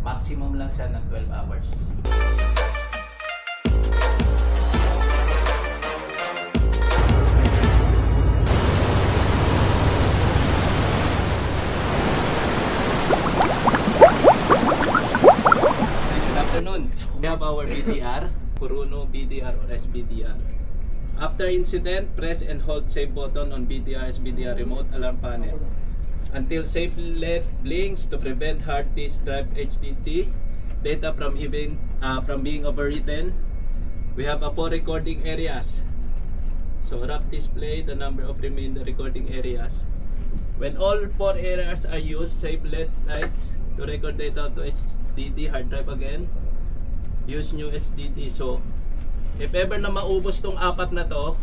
Maximum lang siya ng 12 hours. Good afternoon. We have our BDR, Kuruno BDR or SBDR. After incident, press and hold save button on BDR SBDR remote alarm panel until safe LED blinks to prevent hard disk drive HDD data from being overwritten. We have 4 recording areas. So rough display the number of remaining recording areas. When all 4 areas are used, save LED lights to record data to HDD hard drive again. Use new HDD. So if ever na maubos tong 4 na to,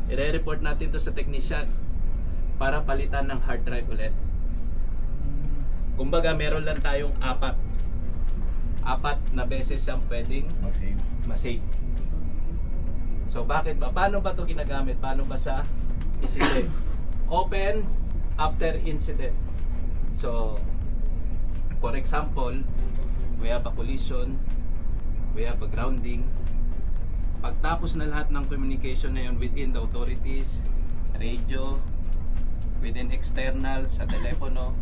i-report natin to sa technician para palitan ng hard drive ulit. Kumbaga meron lang tayong 4 na beses siyang pwedeng ma-save. So bakit ba? Paano ba to ginagamit? Paano ba sa isi-save? Open after incident. So for example, we have a collision, we have a grounding. Pagtapos na lahat ng communication na yun within the authorities, radio, within external, sa telepono,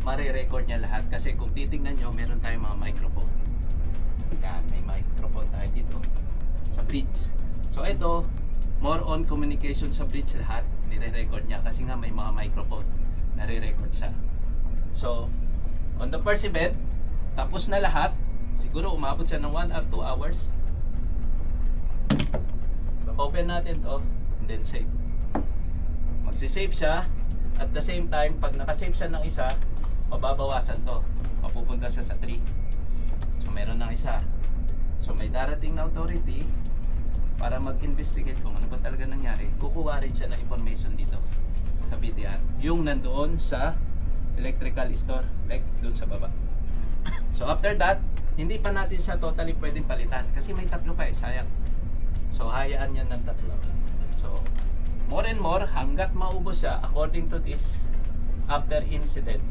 mare-record niya lahat. Kasi kung titignan nyo, meron tayong mga microphone. Yan, may microphone tayo dito sa bridge. So ito, more on communication sa bridge lahat, nire-record niya kasi nga may mga microphone, nare-record siya. So, on the first event, tapos na lahat, siguro umabot siya ng 1 or 2 hours. So, open natin to, and then save. Magsisave siya. At the same time, pag nakasave siya ng isa, mababawasan to. Mapupunta siya sa 3. So meron ng isa. So may darating na authority para mag-investigate kung ano ba talaga nangyari. Kukuha rin siya ng information dito sa BDR. Yung nandoon sa electrical store, like doon sa baba. So after that, hindi pa natin siya totally pwedeng palitan kasi may 3 pa sayang. So hayaan yan ng 3. So more and more, hanggat maubos siya, according to this, after incident,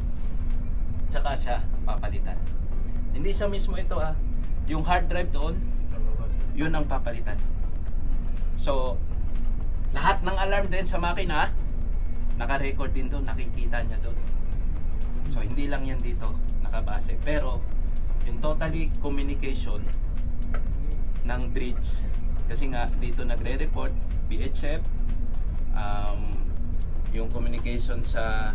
tsaka siya papalitan. Hindi siya mismo ito yung hard drive doon, yun ang papalitan. So, lahat ng alarm din sa makina, naka-record din doon, nakikita niya doon. So, hindi lang yan dito, nakabase. Pero, yung totally communication ng bridge, kasi nga dito nagre-report, BHF, yung communication sa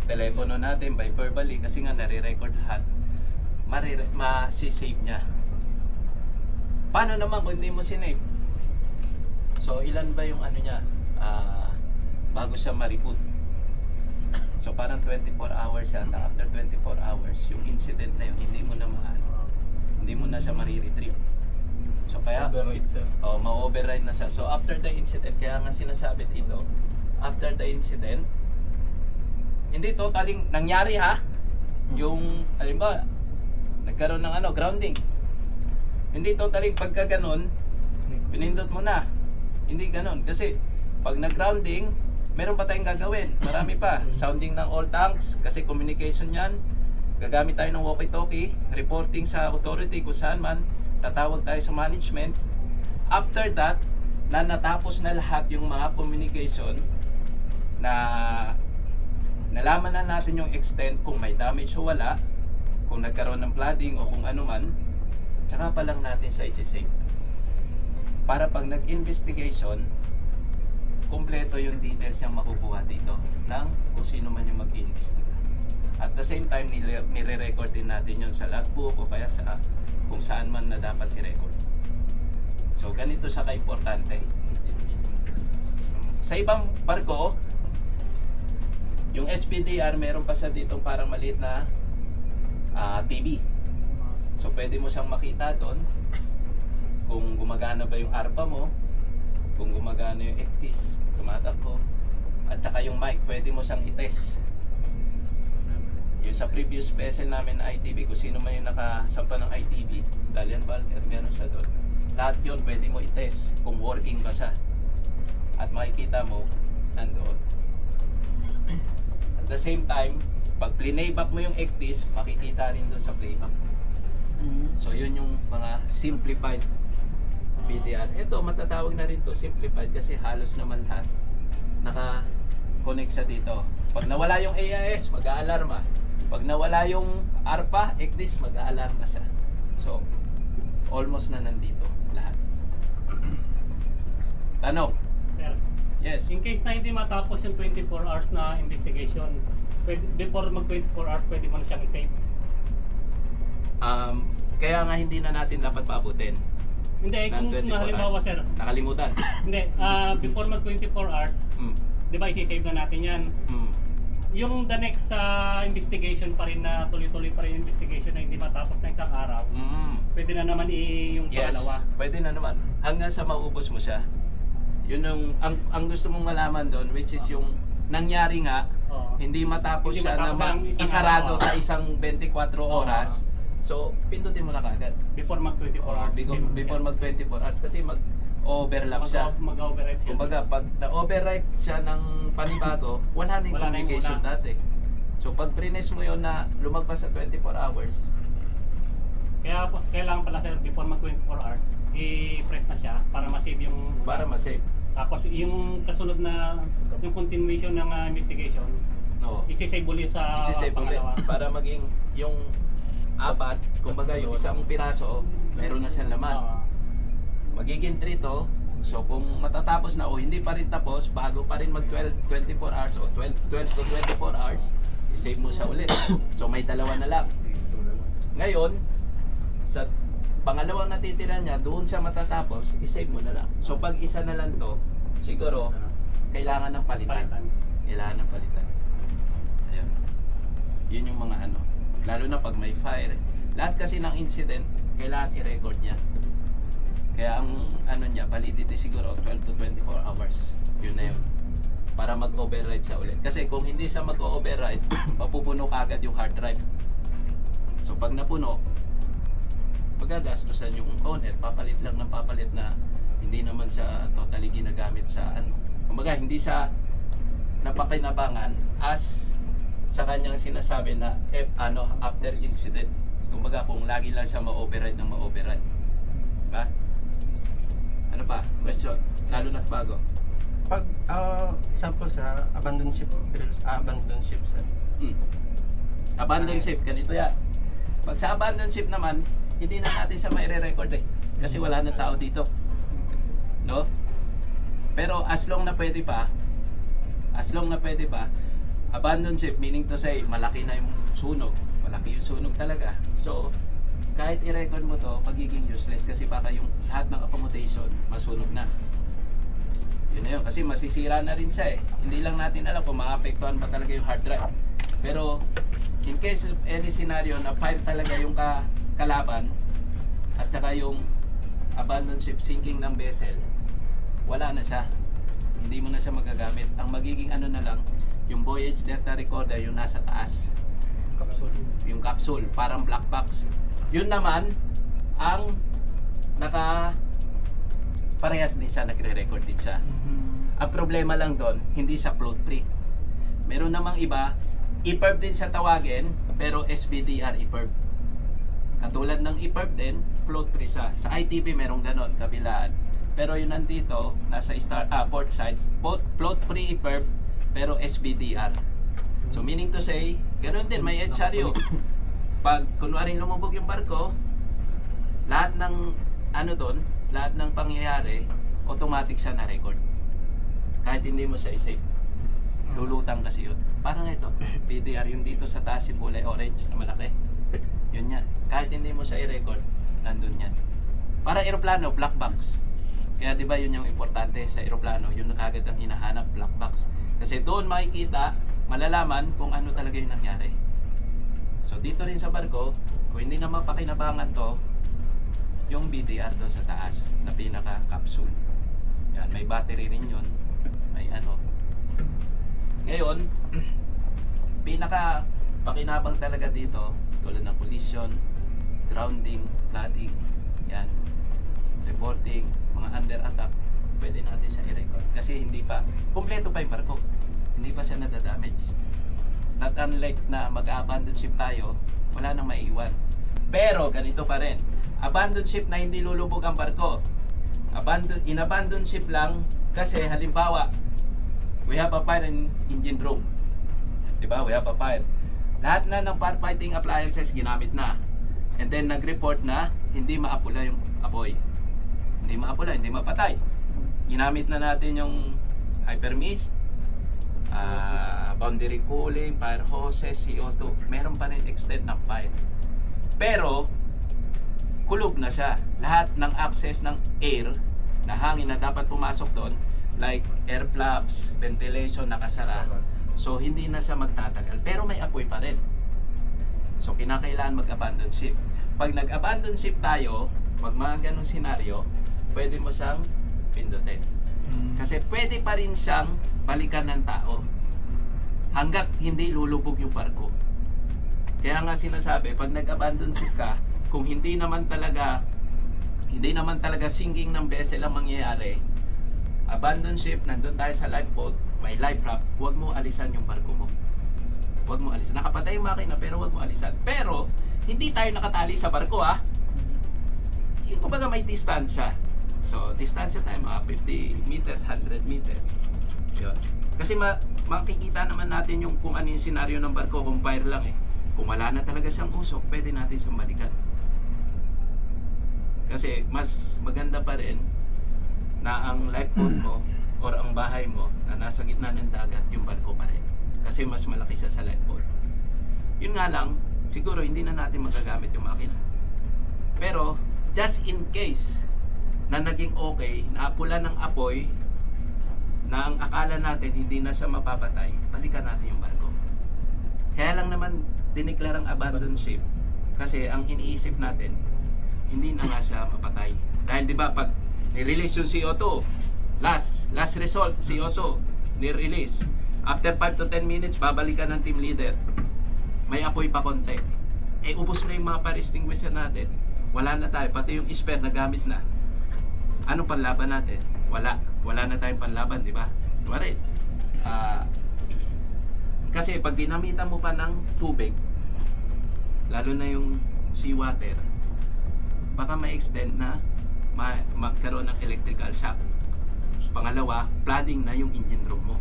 telepono natin by verbally kasi nga nare-record lahat, ma-save niya. Paano naman kung hindi mo sinave? So ilan ba yung ano niya bago siya ma-reboot? So parang 24 hours yata. After 24 hours yung incident na yun hindi mo na siya ma-retrieve. So kaya ma-override na siya. So after the incident, kaya nga sinasabi dito, after the incident, hindi totaling nangyari yung halimbawa nagkaroon ng grounding. Hindi totaling pagka ganon, pinindot mo na. Hindi ganon kasi pag nag-grounding, meron pa tayong gagawin. Marami pa. Sounding ng all tanks kasi communication yan. Gagamit tayo ng walkie-talkie, reporting sa authority kung saan man, tatawag tayo sa management. After that, na natapos na lahat yung mga communication, na nalaman na natin yung extent kung may damage o wala, kung nagkaroon ng flooding o kung ano man, tsaka pa lang natin siya isi-save. Para pag nag-investigation, kumpleto yung details yung makukuha dito ng kung sino man yung mag-iimbestiga. At the same time, nire-record din natin yun sa logbook o kaya sa kung saan man na dapat i-record. So ganito siya ka-importante. Sa ibang barko, yung SPDR meron pa siya dito parang maliit na TV. So pwede mo siyang makita doon kung gumagana ba yung ARPA mo, kung gumagana yung ECTIS, tumatakbo, at saka yung mic, pwede mo siyang i-test. Yung sa previous vessel namin na ITV, kung sino man yung nakasampa ng ITV, Dalian Valve at gano'n sa doon, lahat yun pwede mo i-test kung working ba siya. At makikita mo, nandoon. At the same time, pag playback mo yung ECTIS, makikita rin doon sa playback. yun yung mga simplified PDR. Ito, matatawag na rin to simplified kasi halos naman lahat naka-connect sa dito. Pag nawala yung AIS, mag-aalarma. Pag nawala yung ARPA, ECDIS, mag-aalarma siya. So, almost na nandito lahat. Tanong? Sir, Yes. in case na hindi matapos yung 24 hours na investigation, before mag 24 hours, pwede mo na siyang i-save. Kaya nga hindi na natin dapat paabutin Hindi, ng kung 24 halimbawa hours. sir, Nakalimutan. hindi, before mag 24 hours, Mm. di ba isi-save na natin yan? Mm. Yung the next investigation pa rin na tuloy-tuloy pa rin yung investigation na hindi matapos na isang araw, Mm. pwede na naman yung Yes, pangalawa. pwede na naman. Hanggang sa maubos mo siya. Yun yung, ang gusto mong malaman doon, which is yung nangyari nga, Oo. hindi matapos Hindi siya na matapos ang isang isarado araw. sa isang 24 oras. So, pindutin mo na kaagad. Before mag 24 hours. Before mag 24 hours kasi mag-overlap siya. Mag-override siya. Kumbaga, pag na-override siya ng panibago, wala na yung Wala na yung communication una. dati. So, pag prines mo yun na lumagpas sa 24 hours, Kaya kailangan pala sir, before mag 24 hours, i-press na siya para ma-save yung... para ma-save. Tapos yung kasunod na, yung continuation ng investigation, No. isi-save ulit sa Isi-save ulit pangalawa. para maging yung apat, kumbaga yung isang piraso, meron na siyang laman. Oo. Magiging 3 to. So kung matatapos na o hindi pa rin tapos, bago pa rin mag 24 hours o 12 to 24 hours, i-save mo siya ulit. So may dalawa na lang. Ngayon, sa pangalawang natitira niya, doon siya matatapos, i-save mo na lang. So pag isa na lang to, siguro, kailangan ng palitan. Kailangan ng palitan. Ayun. Yun yung mga ano. Lalo na pag may fire. Lahat kasi ng incident, kailangan i-record niya. Kaya ang ano niya, validity siguro 12 to 24 hours. Yun na yun. Para mag-override siya ulit. Kasi kung hindi siya mag-override, mapupuno kagad yung hard drive. So pag napuno, magagastusan yung owner. Papalit lang ng papalit na hindi naman siya totally ginagamit sa ano. Kumbaga, hindi siya napakinabangan as sa kanyang sinasabi na after incident. Kumbaga, kung lagi lang siya ma-override ng ma-override. Diba? Ano pa? Question? Lalo na bago. Pag example sa abandoned ship drills, abandoned ship sir. Abandoned ship, ganito yan. Pag sa abandoned ship naman, hindi na natin siya maire-record eh. Kasi wala na tao dito. No? Pero as long na pwede pa, abandoned ship, meaning to say, malaki na yung sunog. Malaki yung sunog talaga. So, kahit i-record mo to, pagiging useless kasi baka yung lahat ng accommodation masunog na. Yun na yun, kasi masisira na rin siya eh. Hindi lang natin alam kung maapektuhan ba talaga yung hard drive. Pero, in case of any scenario na fire talaga yung kalaban at saka yung abandoned ship, sinking ng vessel, wala na siya. Hindi mo na siya magagamit. Ang magiging ano na lang, yung voyage data recorder, yung nasa taas. Yung capsule, parang black box. Yun naman, ang parehas din siya, nagre-record din siya. Ang problema lang doon, hindi siya float free. Meron namang iba, EPIRB din siya tawagin, pero SBDR EPIRB. Katulad ng EPIRB din, float free siya. Sa ITB merong ganon, kabilaan. Pero yun nandito, nasa port side, float free EPIRB, pero SBDR. So meaning to say, ganon din, may HRU. Pag kunwari lumubog yung barko, lahat ng ano doon, lahat ng pangyayari, automatic siya na-record. Kahit hindi mo siya i-save. Lulutang kasi yun. Parang ito, PDR yung dito sa taas yung kulay orange na malaki. Yun yan. Kahit hindi mo siya i-record, nandun yan. Parang aeroplano, black box. Kaya di ba yun yung importante sa aeroplano, yun na kagad ang hinahanap, black box. Kasi doon makikita, malalaman kung ano talaga yung nangyari. So dito rin sa barko, kung hindi naman pakinabangan to, yung BDR doon sa taas na pinaka capsule. Yan, may battery rin yun. May ano. Ngayon, pinaka pakinabang talaga dito, tulad ng collision, grounding, flooding, yan, reporting, mga under attack, pwede natin siya i-record. Kasi hindi pa, kompleto pa yung barko. Hindi pa siya nadadamage. Not unlike na mag-abandon ship tayo, wala nang maiiwan. Pero ganito pa rin, abandon ship na hindi lulubog ang barko. In-abandon ship lang kasi halimbawa, we have a fire in engine room. Diba? We have a fire. Lahat na ng firefighting appliances ginamit na. And then nag-report na hindi maapula yung apoy. Hindi maapula, hindi mapatay. Ginamit na natin yung hypermist, boundary cooling, fire hoses, CO2. Meron pa rin extent ng fire. Pero, kulog na siya. Lahat ng access ng air na hangin na dapat pumasok doon, like air flaps, ventilation nakasara. So, hindi na siya magtatagal. Pero may apoy pa rin. So, kinakailangan mag-abandon ship. Pag nag-abandon ship tayo, pag mga ganong senaryo, pwede mo siyang pindutin. Kasi pwede pa rin siyang balikan ng tao hanggat hindi lulubog yung barko. Kaya nga sinasabi, pag nag-abandon ship ka, kung hindi naman talaga sinking ng vessel ang mangyayari, abandon ship, nandun tayo sa lifeboat, may life raft, huwag mo alisan yung barko mo. Huwag mo alisan. Nakapatay yung makina pero huwag mo alisan. Pero, hindi tayo nakatali sa barko ha. Yung kumbaga may distansya. So, distansya tayo mga 50 meters, 100 meters. Yun. Kasi makikita naman natin yung kung ano yung senaryo ng barko kung fire lang eh. Kung wala na talaga siyang usok, pwede natin siyang balikan. Kasi mas maganda pa rin na ang lifeboat mo or ang bahay mo na nasa gitna ng dagat, yung barko pa rin. Kasi mas malaki siya sa lifeboat. Yun nga lang, siguro hindi na natin magagamit yung makina. Pero, just in case na naging okay, naapula ng apoy, na ang akala natin hindi na siya mapapatay, balikan natin yung barko. Kaya lang naman diniklarang abandon ship kasi ang iniisip natin, hindi na nga siya mapatay. Dahil di ba pag ni-release yung CO2, last result, CO2, ni-release. After 5 to 10 minutes, babalikan ng team leader. May apoy pa konti. Eh, ubos na yung mga fire extinguisher natin. Wala na tayo. Pati yung spare na gamit na. Ano panlaban natin? Wala. Wala na tayong panlaban, di ba? Diba? Kasi pag ginamitan mo pa ng tubig, lalo na yung seawater, baka ma-extend na magkaroon ng electrical shock. Pangalawa, flooding na yung engine room mo.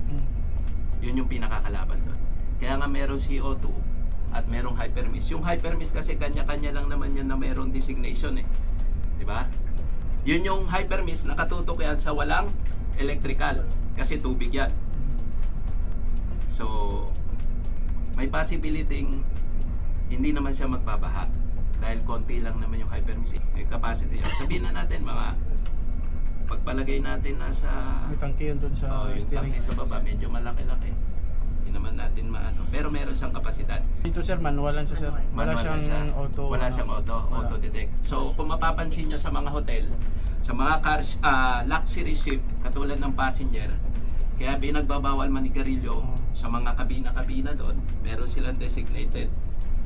Yun yung pinakakalaban doon. Kaya nga merong CO2 at merong hypermist. Yung hypermist kasi kanya-kanya lang naman yan na merong designation eh. Di ba? Yun yung hypermist, nakatutok yan sa walang electrical kasi tubig yan. So, may possibility hindi naman siya magbabaha dahil konti lang naman yung hypermist. Yung capacity. Sabihin na natin mga pagpalagay natin nasa May tangke yun doon sa yung steering. tangke sa baba, medyo malaki-laki. Hindi naman natin maano. Pero meron siyang kapasidad. Dito sir, manual lang siya sir. Wala Manual siyang na siya. auto. Wala siyang auto detect. So kung mapapansin nyo sa mga hotel, sa mga cars, luxury ship katulad ng passenger, kaya pinagbabawal manigarilyo sa mga kabina-kabina doon. Meron silang designated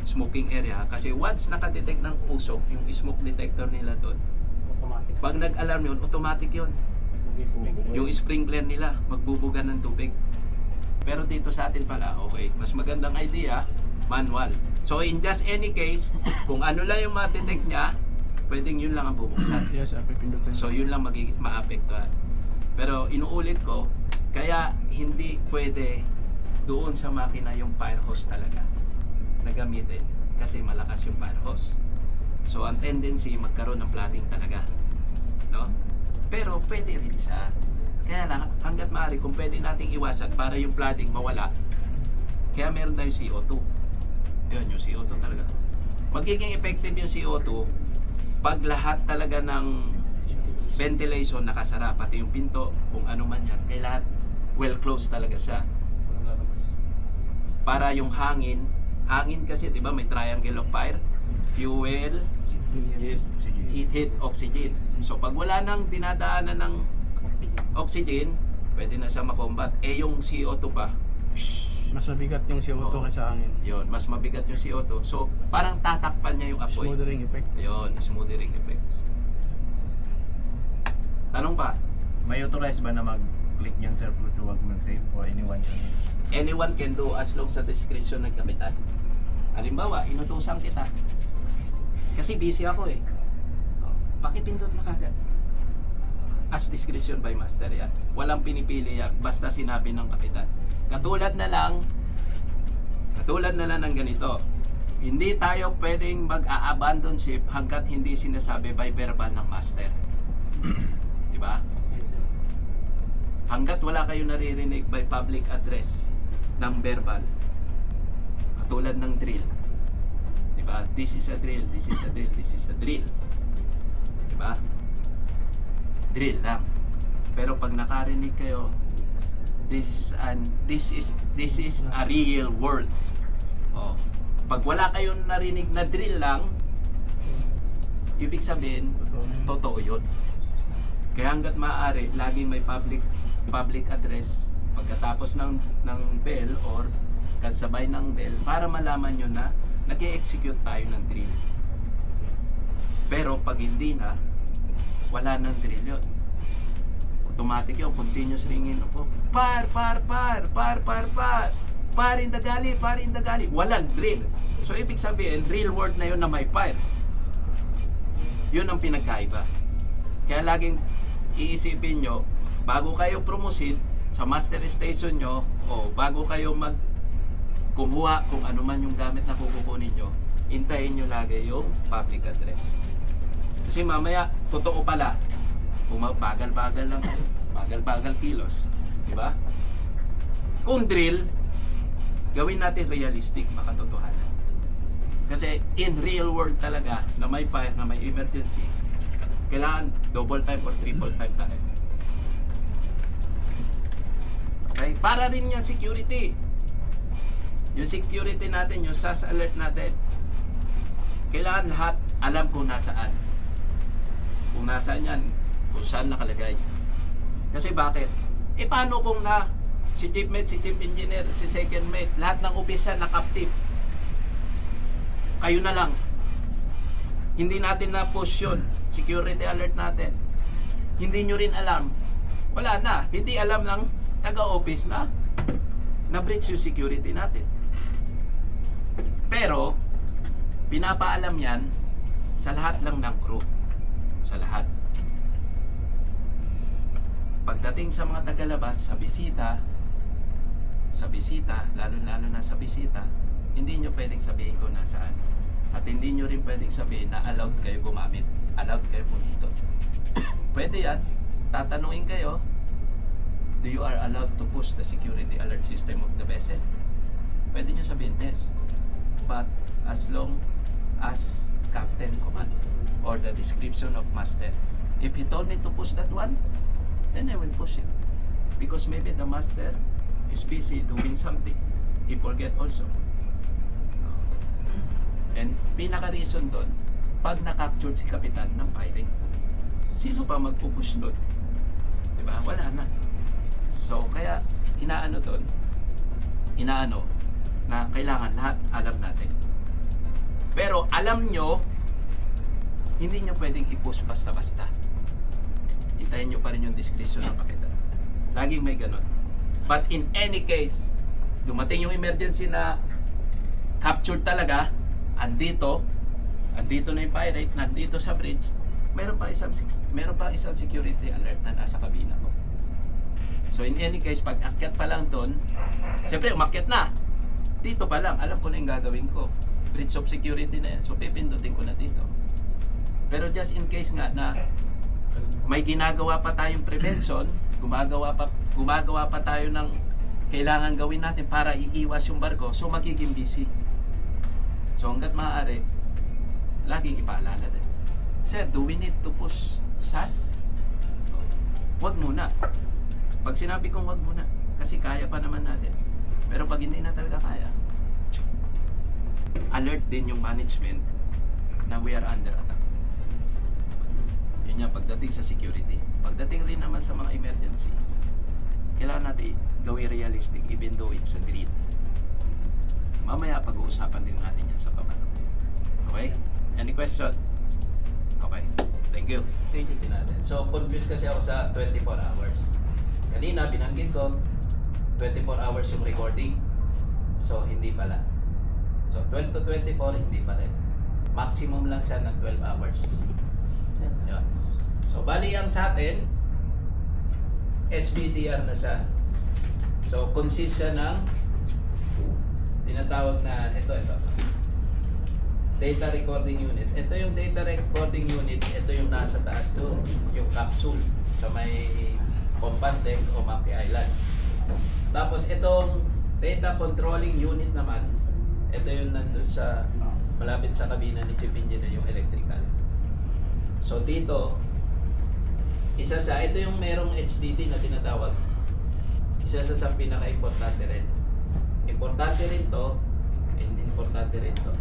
smoking area kasi once nakadetect ng usok, yung smoke detector nila doon, Automatic. pag nag-alarm yun, automatic yun. Yung sprinkler nila, magbubuga ng tubig. Pero dito sa atin pala, okay, mas magandang idea, manual. So in just any case, kung ano lang yung ma-detect niya, pwedeng yun lang ang bubuksan. Yes, pipindutin. So yun lang magiging maapektuhan. Pero inuulit ko, kaya hindi pwede doon sa makina yung fire hose talaga na gamitin kasi malakas yung fire hose. So ang tendency magkaroon ng flooding talaga, no? Pero pwede rin siya. Kaya lang hangga't maaari kung pwede nating iwasan para yung flooding mawala. Kaya meron tayong CO2. Yun, yung CO2 talaga. Magiging effective yung CO2 pag lahat talaga ng ventilation nakasara, pati yung pinto, kung ano man yan, kailangan well closed talaga siya. Para yung hangin kasi, di ba, may triangle of fire, fuel, heat, oxygen. So pag wala nang dinadaanan ng oxygen, pwede na siya makombat. Eh yung CO2 pa, Mas mabigat yung CO2 Oo. kaysa hangin. yun, mas mabigat yung CO2. So parang tatakpan niya yung apoy. Smothering effect. Yun, smothering effect. Tanong pa? May authorize ba na mag-click yan sir to huwag mag-save or anyone can? Anyone can do as long sa discretion ng kapitan. Halimbawa, inutusan kita. Kasi busy ako eh. pakipindot na kagad. As discretion by master yan. Walang pinipili yan, basta sinabi ng kapitan. Katulad na lang ng ganito. Hindi tayo pwedeng mag-a-abandon ship hanggat hindi sinasabi by verbal ng master. Di ba? Yes, sir. Hanggat wala kayo naririnig by public address ng verbal, katulad ng drill. Di ba? This is a drill, this is a drill, this is a drill. Di ba? Drill lang. Pero pag nakarinig kayo, this is a real world. Oh. Pag wala kayong narinig na drill lang, ibig sabihin, totoo yun. Kaya hanggat maaari, laging may public address pagkatapos ng bell or kasabay ng bell para malaman nyo na nag-execute tayo ng drill. Pero pag hindi na, wala nang drill yun. Automatic yun, continuous ringing po. Par in the galley. Walang drill. So ibig sabihin, real word na yun na may fire. Yun ang pinagkaiba. Kaya laging iisipin nyo, bago kayo promosid sa master station nyo, o bago kayo kumuha kung ano man yung gamit na kukunin nyo, hintayin nyo lagi yung public address. Kasi mamaya, totoo pala, kung bagal-bagal lang, bagal-bagal kilos. Diba? Kung drill, gawin natin realistic, makatotohanan. Kasi in real world talaga, na may fire, na may emergency, kailangan double time or triple time tayo. Okay? Para rin yung security. Yung security natin, yung SAS alert natin, kailangan lahat alam kung nasaan. Kung nasaan yan, kung saan nakalagay. Kasi bakit? Paano kung si chief mate, si chief engineer, si second mate, lahat ng opisyal na-captive? Kayo na lang. Hindi natin na-push yun. Security alert natin. Hindi nyo rin alam. Wala na. Hindi alam ng taga-office na na-breach yung security natin. Pero, pinapaalam yan sa lahat lang ng crew. Sa lahat. Pagdating sa mga tagalabas, sa bisita, lalo-lalo na sa bisita, hindi nyo pwedeng sabihin kung nasaan. At hindi nyo rin pwedeng sabihin na allowed kayo gumamit. Allowed kayo po dito. Pwede yan. Tatanungin kayo, do you are allowed to push the security alert system of the vessel? Pwede nyo sabihin, yes. But as long as captain commands or the description of master, if he told me to push that one, then I will push it. Because maybe the master is busy doing something. He forget also. And pinaka-reason doon, pag na-captured si kapitan ng pirate, sino pa magpupush doon? Diba? Wala na. So, kaya inaano na kailangan lahat alam natin. Pero alam nyo, hindi nyo pwedeng i-push basta-basta. Hintayin nyo pa rin yung discretion ng kapitan. Laging may ganon. But in any case, dumating yung emergency na captured talaga, andito na yung pirate, nandito sa bridge, meron pa isang security alert na nasa kabina ko. So in any case, pag akyat pa lang doon, siyempre umakyat na. Dito pa lang, alam ko na yung gagawin ko. Bridge of security na yan. So pipindutin ko na dito. Pero just in case nga na may ginagawa pa tayong prevention, gumagawa pa tayo ng kailangan gawin natin para iiwas yung barko, so magiging busy. So hanggat maaari, laging ipaalala din. Sir, do we need to push SAS? Wag muna. Pag sinabi kong wag muna, kasi kaya pa naman natin. Pero pag hindi na talaga kaya, alert din yung management na we are under attack. Yun yan, pagdating sa security. Pagdating rin naman sa mga emergency, kailangan natin gawin realistic even though it's a drill. Mamaya pag-uusapan din natin yan sa baba. Okay? Any question? Okay. Thank you. Thank you natin. So, confused kasi ako sa 24 hours. Kanina, binanggit ko, 24 hours yung recording. So, hindi pala. So, 12 to 24, hindi pa rin. Maximum lang siya ng 12 hours. Yan. So, bali ang sa atin, SBDR na siya. So, consist siya ng tinatawag na, ito. Data recording unit. Ito yung data recording unit, ito yung nasa taas doon, yung capsule sa may Compass Deck o Mackay Island. Tapos itong data controlling unit naman, ito yung nandun sa malapit sa kabina ni Chief Engineer, yung electrical. So dito, ito yung merong HDD na tinatawag. Isa sa pinaka-importante rin. Importante rin to, and importante rin to.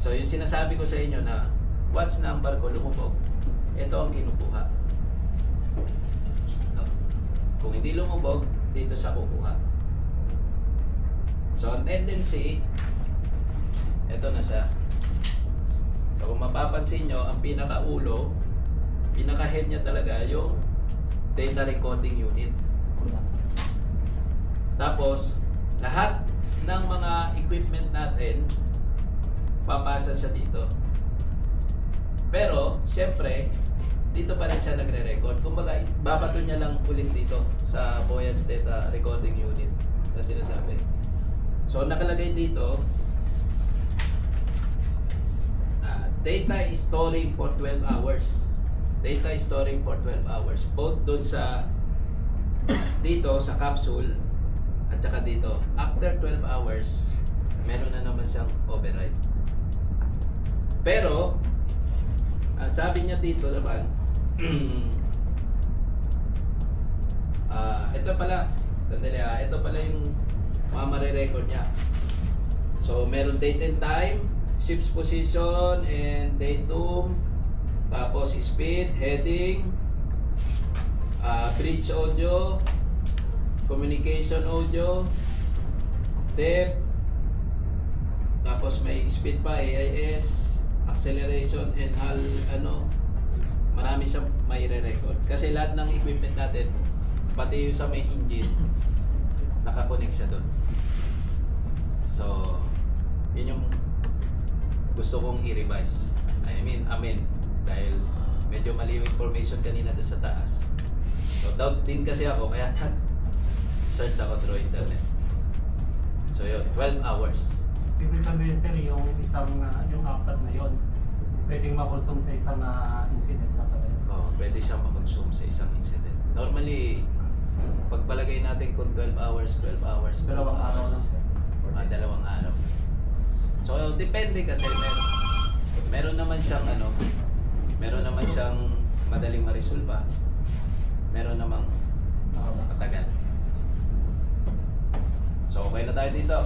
So yung sinasabi ko sa inyo na watch number ko lumubog, ito ang kinukuha. No? Kung hindi lumubog, dito sa kukuha. So ang tendency, ito na siya. So kung mapapansin nyo, ang pinakaulo, pinaka-head niya talaga yung data recording unit. Tapos, lahat ng mga equipment natin, papasa siya dito. Pero, syempre, dito pa rin siya nagre-record. Kumbaga, babato niya lang ulit dito sa Voyage Data Recording Unit na sinasabi. So, nakalagay dito, data is storing for 12 hours. Data is storing for 12 hours. Both dun sa, dito sa capsule, at saka dito. After 12 hours, meron na naman siyang override. Pero, ang sabi niya dito naman, ito pala, sandali ito pala yung mamare-record niya. So, meron date and time, ship's position, and datum, tapos speed, heading, bridge audio, communication audio, depth, tapos may speed pa, AIS, acceleration, and marami siyang may re-record. Kasi lahat ng equipment natin, pati yung sa main engine, nakakonect siya doon. So, yun yung gusto kong i-revise. Amen. Dahil medyo mali yung information kanina doon sa taas. So, doubt din kasi ako, kaya search ako through internet. So, yun, 12 hours. Ibig sabihin sir, yung isang, yung apat na yon, pwedeng makonsume sa isang incident na pala. Pwede siyang makonsume sa isang incident. Normally, pagpalagay natin kung 12 hours, 12 hours. Dalawang araw lang sir. Dalawang araw. So, depende kasi meron naman siyang meron naman siyang madaling ma-resolve. Meron namang matagal. So, okay na tayo dito.